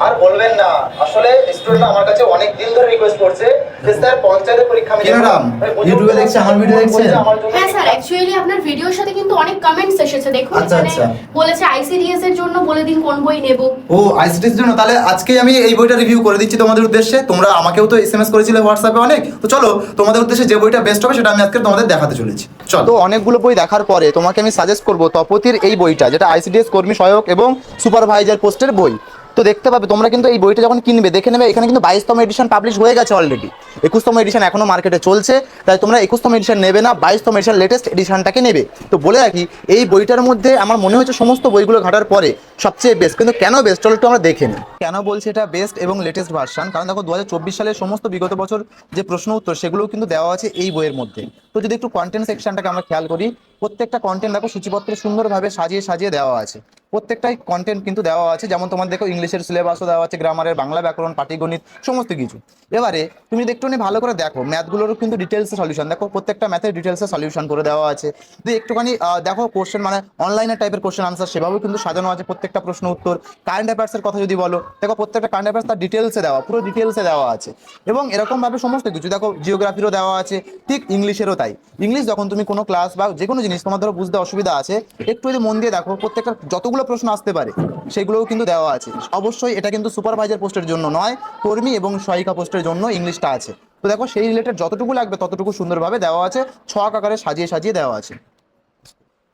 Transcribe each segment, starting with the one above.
আর বলবেন না, আসলে স্টুডেন্ট আমার কাছে অনেক দিন ধরে রিকোয়েস্ট করছে যে স্যার পঞ্চায়েতের পরীক্ষা আমি কি ম্যাডাম, ইউটিউবে দেখছি আমার ভিডিও দেখছেন? হ্যাঁ স্যার, অ্যাকচুয়ালি আপনার ভিডিওর সাথে কিন্তু অনেক কমেন্টস এসেছে, দেখুন আচ্ছা, এখানে আচ্ছা। বলেছে আইসিডিএস এর জন্য বলে দিন কোন বই নেব। ও আইসিটির জন্য, তাহলে আজকে আমি এই বইটা রিভিউ করে দিচ্ছি তোমাদের উদ্দেশ্যে। তোমরা আমাকেও তো এসএমএস করেছিলে হোয়াটসঅ্যাপে অনেক, তো চলো তোমাদের উদ্দেশ্যে যে বইটা বেস্ট হবে সেটা আমি আজকে তোমাদের দেখাতে চলেছি। চলো, তো অনেকগুলো বই দেখার পরে তোমাকে আমি সাজেস্ট করবো তপতির এই বইটা, যেটা আইসিডিএস কর্মী সহায়ক এবং সুপারভাইজার পোস্টের বই। তো দেখতে পাবে তোমরা কিন্তু এই বইটা যখন কিনবে দেখে নেবে, এখানে কিন্তু 22তম এডিশন পাবলিশ হয়ে গেছে অলরেডি। 21তম এডিশন এখনো মার্কেটে চলছে, তাই তোমরা 21তম এডিশন নেবে না, 22তম এডিশন লেটেস্ট এডিশনটাকে নেবে। তো বলে রাখি, এই বইটার মধ্যে আমার মনে হচ্ছে সমস্ত বইগুলো ঘাটার পরে সবচেয়ে বেস্ট। কিন্তু কেন বেস্ট, চলো একটু আমরা দেখে নিই। কেন বলছি এটা বেস্ট এবং লেটেস্ট ভার্সন, কারণ দেখো 2024 সালের সমস্ত বিগত বছর যে প্রশ্ন উত্তর সেগুলোও কিন্তু দেওয়া আছে এই বইয়ের মধ্যে। তো যদি একটু কন্টেন্ট সেকশনটাকে আমরা খেয়াল করি, প্রত্যেকটা কন্টেন্ট দেখো সূচিপত্রে সুন্দরভাবে সাজিয়ে সাজিয়ে দেওয়া আছে। প্রত্যেকটাই কন্টেন্ট কিন্তু দেওয়া আছে, যেমন তোমার দেখো ইংলিশের সিলেবাসও দেওয়া আছে, গ্রামারের, বাংলা ব্যাকরণ, পাটিগণিত সমস্ত কিছু। এবারে তুমি যদি একটুখানি ভালো করে দেখো, ম্যাথগুলোরও কিন্তু ডিটেলসে সলিউশন, দেখো প্রত্যেকটা ম্যাথের ডিটেলসে সলিউশন করে দেওয়া আছে। যদি একটুখানি দেখো কোশ্চেন মানে অনলাইনের টাইপের কোশ্চেন আনসার সেভাবেও কিন্তু সাজানো আছে প্রত্যেকটা প্রশ্ন উত্তর। কারেন্ট অ্যাফেয়ার্সের কথা যদি বলো, দেখো প্রত্যেকটা কারেন্ট অ্যাফেয়ার্স তার ডিটেলসে দেওয়া, পুরো ডিটেলসে দেওয়া আছে। এবং এরকমভাবে সমস্ত কিছু দেখো, জিওগ্রাফিরও দেওয়া আছে, ঠিক ইংলিশেরও তাই। ইংলিশ যখন তুমি কোনো ক্লাস বা যে কোনো জিনিস তোমার ধরো বুঝতে অসুবিধা আছে, একটু যদি মন দিয়ে দেখো প্রত্যেকটা যতগুলো প্রশ্ন আসতে পারে সেগুলোও কিন্তু দেওয়া আছে। অবশ্যই এটা কিন্তু সুপারভাইজার পোস্টের জন্য নয়, কর্মী এবং সহায়িকা পোস্টের জন্য ইংলিশটা আছে। তো দেখো সেই রিলেটেড যতটুকু লাগবে ততটুকু সুন্দরভাবে দেওয়া আছে, ছক আকারে সাজিয়ে সাজিয়ে দেওয়া আছে।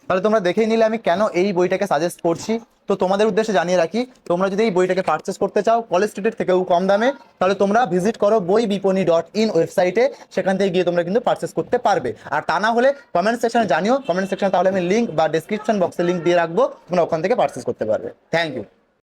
তাহলে তোমরা দেখেই নিলে আমি কেন এই বইটাকে সাজেস্ট করছি। তো তোমাদের উদ্দেশ্যে জানিয়ে রাখি, তোমরা যদি এই বইটাকে পারচেস করতে চাও কলেজ স্ট্রিটের থেকেও কম দামে, তাহলে তোমরা ভিজিট করো boibiponi.in ওয়েবসাইটে, সেখান থেকে গিয়ে তোমরা কিন্তু পারচেস করতে পারবে। আর তা না হলে কমেন্ট সেকশনে জানিও, কমেন্ট সেকশনে তাহলে আমি লিঙ্ক বা ডেসক্রিপশন বক্সে লিঙ্ক দিয়ে রাখবো, তোমরা ওখান থেকে পারচেস করতে পারবে। Thank you.